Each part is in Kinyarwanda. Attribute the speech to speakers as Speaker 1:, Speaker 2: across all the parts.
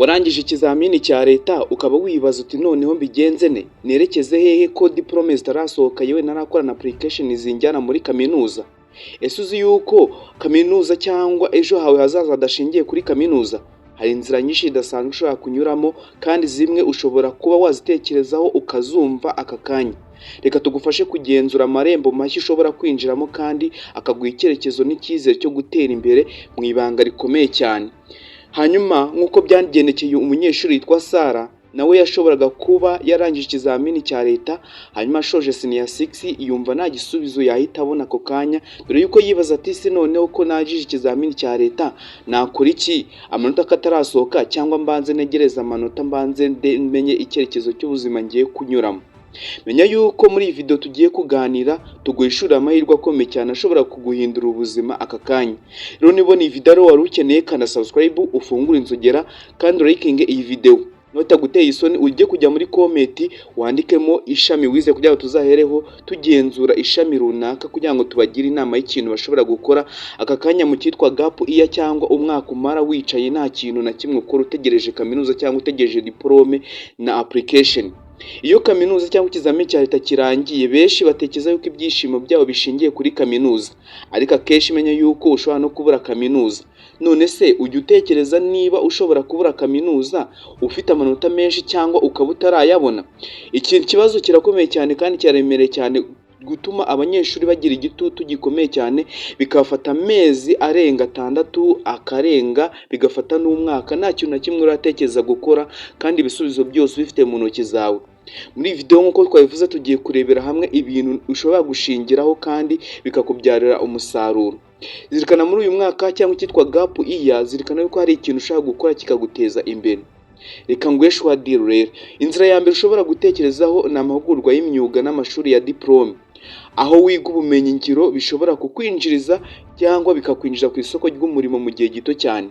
Speaker 1: warangije ikizamini cya leta ukaba wibaza uti noneho mbigenze ne nerekeze hehe ko diplome zitarasohoka yewe narakora na application zinjyana muri kaminuza. Ese uzi yuko kaminuza cyangwa ejo hawe hazaza hadashingiye kuri kaminuza? Hari inzira nyinshi idasanzwe ushobora kunyuramo kandi zimwe ushobora kuba wazitekerezaho ukazumva aka kanya. Reka tugufashe kugenzura amarembo mashya ushobora kwinjiramo kandi akaguha icyerekezo n'icyizere cyo gutera imbere mu ibanga rikomeye cyane. Hanyuma nk'uko byagendekeye umunyeshuri yitwa Sara, nawe yashoboraga kuba yarangije ikizamini cya leta hanyuma ashoje senior 6 yumva nta gisubizo yahita abona ako kanya, dore yuko yibaza ati se noneho ko nagije ikizamini cya leta nakora iki, amanota katarasohoka cyangwa mbanze negereza amanota mbanze menye icyerekezo cy'ubuzima ngiye kunyuramo. Menya yuko muri iyi video tugiye kuganira tuguhishurira amahirwe akomeye cyane ashobora kuguhindura ubuzima aka kanya. Rero nibona iyi video wari ukeneye kana subscribe, ufungure inzogera kandi urayikinge iyi video. Notaguteye isoni ujye kujya muri comment wandikemo ishami wize kugira ngo tuzahereho tugenzura ishami runaka kugira ngo tubagire inama y'ikintu bashobora gukora aka kanya mu cyitwa gap iya cyangwa umwaka umara wicaye nta kintu na kimwe ukora utegereje kaminuza cyangwa utegereje diplome na application. Iyo kaminuza cyangwa ikizamini cya leta kirangiye benshi batekereza yuko ibyishimo byabo bishingiye kuri kaminuza, ariko akenshi menya yuko ushobora no kubura kaminuza. None se ujye utekereza niba ushobora kubura kaminuza ufite amanota menshi cyangwa ukaba utarayabona? Iki kibazo kirakomeye cyane kandi cyaremereye cyane gutuma abanyeshuri bagira igitutu gikomeye cyane, bikafata amezi arenga 6 akarenga bigafata n'umwaka nta kintu na kimwe uratekereza gukora kandi ibisubizo byose bifite mu ntoki zawe. Muri video nkuko twabivuze tugiye kurebera hamwe ibintu ushobora gushingiraho kandi bikakubyarira umusaruro. Zirikana muri uyu mwaka cyangwa cyitwa gap iya, zirikana yuko hari ikintu ushaka gukora kikaguteza imbere. Reka ngweshe wa deal rero. Inzira ya mbere ushobora gutekerezaho ni amahugurwa y'imyuga n'amashuri ya diplome, aho wiga ubumenyi ngiro bishobora kukwinjiriza cyangwa bikakwinjiza ku isoko ry'umurimo mu gihe gito cyane.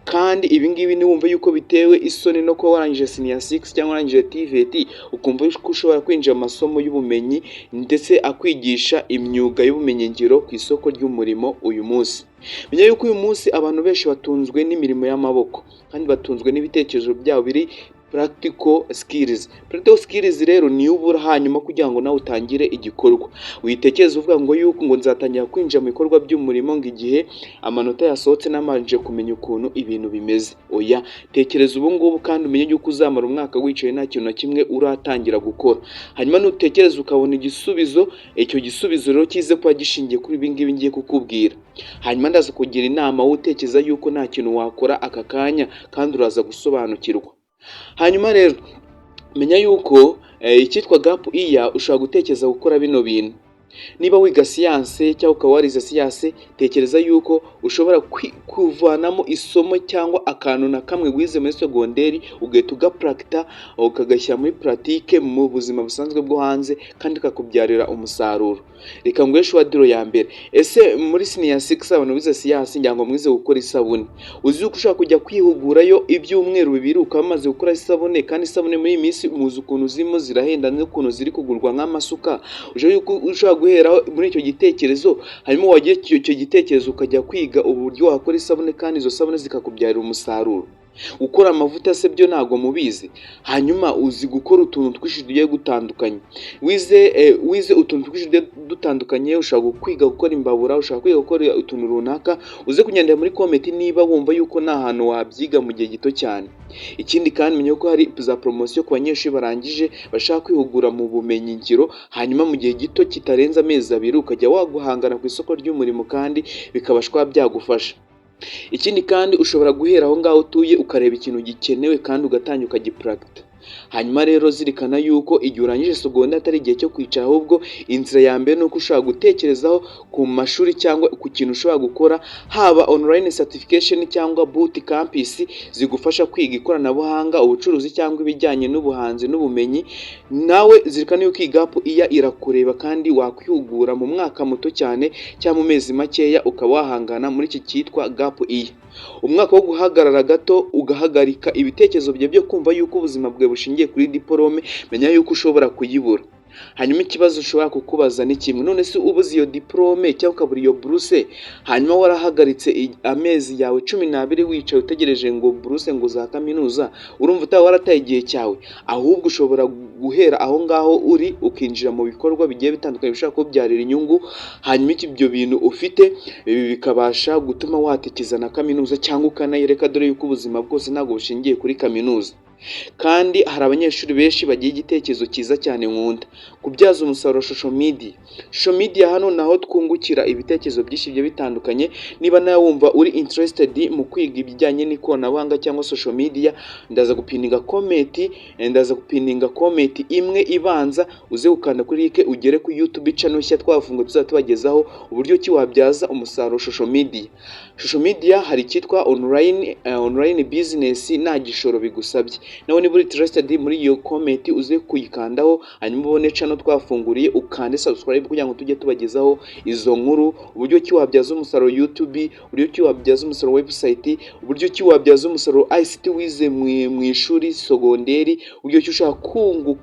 Speaker 1: Kandi ibi ngibi ni wumva yuko bitewe isoni no kuba warangije senior 6 cyangwa warangije TVET ukumva ko ushobora kwinjira amasomo y'ubumenyi ndetse akwigisha imyuga y'ubumenyi ngiro ku isoko ry'umurimo uyu munsi. Menya yuko uyu munsi abantu benshi batunzwe n'imirimo y'amaboko kandi batunzwe n'ibitekerezo byabo biri practical skills. Practical skills rero ni ubura hanyuma kugira ngo nawe utangire igikorwa. Witekereza uvuga ngo yuko ngo nzatangira kwinjira mu bikorwa by'umurimo ngo igihe amanota yasohotse namanje kumenya ukuntu ibintu bimeze. Oya, tekereza ubu ngubu kandi umenye yuko uzamara umwaka wicaye nta kintu na kimwe uratangira gukora. Hanyuma nutekereza ukabona igisubizo, icyo gisubizo rero kize kuba gishingiye kuri ibi ngibi ngiye kukubwira. Hanyuma ndaza kugira inama utekereza yuko nta kintu wakora aka kanya kandi uraza gusobanukirwa. Hanyuma rero menya yuko icyitwa gap iya ushobora gutekereza gukora bino bintu. Niba wiga siyanse cyangwa ukaba warize siyanse, tekereza yuko ushobora kuvanamo isomo cyangwa akantu na kamwe wize muri segonderi ugahita ugapracta ukagashyira muri pratique mu buzima busanzwe bwo hanze kandi kakubyarira umusaruro. Reka ngweshe wa diro ya mbere. Ese muri senior 6 abantu bize siyanse njyango mwize gukora isabune, uzi yuko ushaka kujya kwihugurayo ibyumweru bibiri ukamaze gukora isabune kandi isabune muri minsi muzi ukuntu zimo zirahenda n'ukuntu ziri kugurwa nk'amasuka. Ushaka guhera muri icyo gitekerezo harimo wagiye icyo gitekerezo ukajya kwiga uburyo wakora isabune kandi izo sabune zikakubyarira umusaruro. Ukora amavuta se byo ntago mubizi. Hanyuma uzi gukora utuntu twinshi tugiye gutandukanye. Wize utuntu twinshi dutandukanye, ushaka kwiga gukora imbabura, ushaka kwiga gukora utuntu runaka, uze kugendera muri comment niba wumva yuko nta hantu wabyiga mu gihe gito cyane. Ikindi kandi menye ko hari za promotion ku banyeshuri barangije bashaka kwihugura mu bumenyi ngiro, hanyuma mu gihe gito kitarenza amezi 2 ukajya waguhangana ku isoko ry'umurimo kandi bikabashwa byagufasha. Ikindi kandi ushobora guhera aho ngaho utuye ukareba ikintu gikenewe kandi ugatanya ukagipracta. Hanyuma rero zirikana yuko igihe urangije segonda atari igihe cyo kwicara, ahubwo inzira ya mbere nuko ushaka gutekerezaho ku mashuri cyangwa ku kintu ushobora gukora, haba online certification cyangwa boot campus zigufasha kwiga ikoranabuhanga, ubucuruzi cyangwa ibijyanye n'ubuhanzi n'ubumenyi. Nawe zirikana yuko gap iya irakureba kandi wakwihugura mu mwaka muto cyane cyangwa mu mezi makeya ukaba wahangana muri iki cyitwa gap iya. Umwaka wo guhagarara gato ugahagarika ibitekerezo bye byo kumva yuko ubuzima bwe bushingiye kuri diplome, menya yuko ushobora kuyibura. hanyuma ikibazo ushobora kukubaza ni kimwe, none se ubuze iyo diplome cyangwa ukabura iyo buruse, hanyuma warahagaritse amezi yawe 12 wicaye utegereje ngo buruse ngo za kaminuza, urumva utaba warataye igihe cyawe? Ahubwo ushobora guhera aho ngaho uri ukinjira mu bikorwa bigiye bitandukanye bishobora kubyarira inyungu, hanyuma ibyo bintu ufite bikabasha gutuma watikiza na kaminuza cyangwa ukanayireka, dore yuko ubuzima bwose ntabwo bushingiye kuri kaminuza. Kandi hari abanyeshuri benshi bagiye igitekerezo cyiza cyane nkunda, kubyaza umusaruro social media. Social media hano naho twungukira ibitekerezo byinshi bigiye bitandukanye. Niba nawe wumva uri interested mu kwiga ibijyanye n'ikoranabuhanga cyangwa social media, ndaza gupininga comment imwe ibanza, uze gukanda kuri like ugere ku YouTube channel nshya twafunguye tuzatubagezaho uburyo ki wabyaza umusaruro social media. Social media hari icyitwa online business nta gishoro bigusabye. Nawe niba uri interested muri iyo comment uze kuyikandaho, hanyuma ubone channel twafunguriye ukande subscribe kugira ngo tujye tubagezaho izo nkuru, uburyo ki wabyaza umusaruro YouTube, uburyo ki wabyaza umusaruro website, uburyo ki wabyaza umusaruro ICT wize mu ishuri sogonderi, uburyo ki ushaka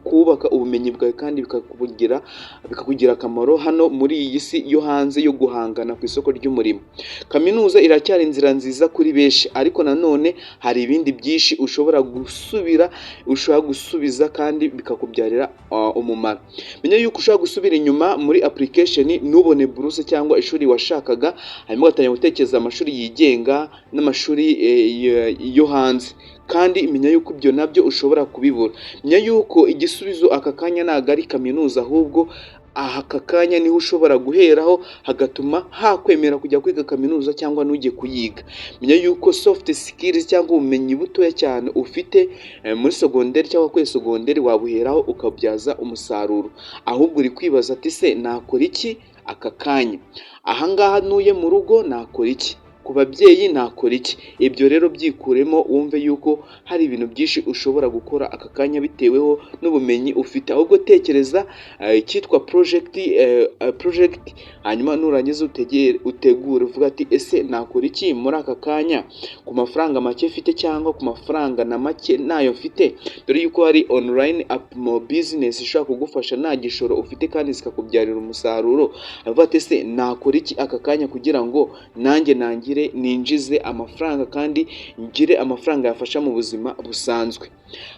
Speaker 1: kubaka ubumenyi bwawe kandi bikakugira akamaro hano muri iyi si yo hanze yo guhangana ku isoko ry'umurimo. Kaminuza iracyari inzira nziza kuri benshi, ariko nanone hari ibindi byinshi ushobora gusubiza kandi bikakubyarira umumaro. Menya yuko ushobora gusubira inyuma muri application nubone buruse cyangwa ishuri washakaga, hanyuma ugatangira gutekereza amashuri yigenga n'amashuri yo hanze, kandi menya yuko ibyo nabyo ushobora kubibura. Menya yuko igisubizo aka kanya ntago ari kaminuza, ahubwo aka kanya niho ushobora guheraho hagatuma hakwemera kujya kwiga kaminuza cyangwa nujye kuyiga. Menya yuko soft skills cyangwa ubumenyi butoya cyane ufite muri segonderi cyangwa kuri segonderi wabuheraho ukabyaza umusaruro, ahubwo uri kwibaza ati se nakora iki aka kanya, ahangaha nuye mu rugo nakora iki, ku babyeyi nakora iki? Ibyo rero byikuremo wumve yuko hari ibintu byinshi ushobora gukora aka kanya biteweho n'ubumenyi ufite. Ahubwo tekereza icyitwa project, hanyuma nurangiza utegure uvuga ati ese nakora iki muri aka kanya ku mafaranga make mfite cyangwa ku mafaranga na make nayo mfite, dore yuko hari online business ishobora kugufasha nta gishoro ufite kandi zikakubyarira umusaruro. Avuga ati ese nakora iki aka kanya kugira ngo nanjye ninjize amafaranga kandi ngire amafaranga yafasha mu buzima busanzwe.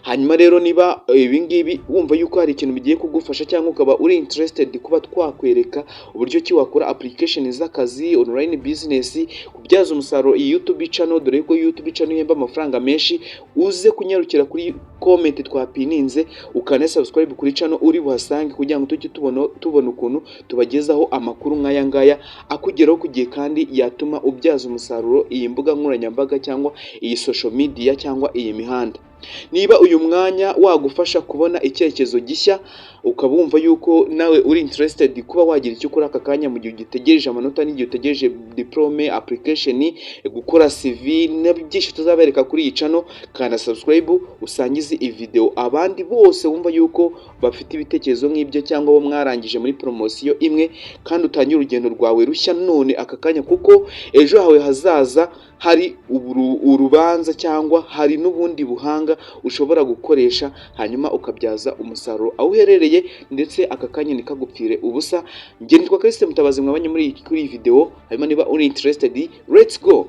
Speaker 1: Hanyuma rero niba ibingibi wumva yuko hari ikintu bigiye kugufasha cyangwa ukaba uri interested kuba twakwereka uburyo ki wakora application z'akazi, online business, kubyaza umusaruro iyi YouTube channel, dore yuko YouTube channel ihemba amafaranga menshi, uze kunyarukira kuri comment twapininze ukane subscribe kuri channel uri buhasange kugira ngo tujye tubona ukuntu tubagezaho amakuru nk'aya ngaya akugeraho ku gihe kandi yatuma ubyaza umusaruro iyi mbuga nkoranyambaga cyangwa iyi social media cyangwa iyi mihanda. Niba uyu mwanya wagufasha kubona icyerekezo gishya, ukaba wumva yuko nawe uri interested kuba wagira icyo ukora aka kanya mu gihe ugitegereje amanota n'igihe utegereje diplome, application, gukora CV n'byinshi tuzabereka kuri iyi channel, kandi subscribe usangize iyi video abandi bose wumva yuko bafite ibitekerezo nk'ibyo cyangwa bo mwarangije muri promotion imwe, kandi utangira urugendo rwawe rushya none aka kanya, kuko ejo hawe hazaza hari urubanza cyangwa hari n'ubundi buhanga ushobora gukoresha hanyuma ukabyaza umusaruro aho uherereye, ndetse aka kanya ntikagupfire ubusa. Njye nitwa Christian Mutabazi mwabanye kuri iyi video, hanyuma niba uri interested, let's go.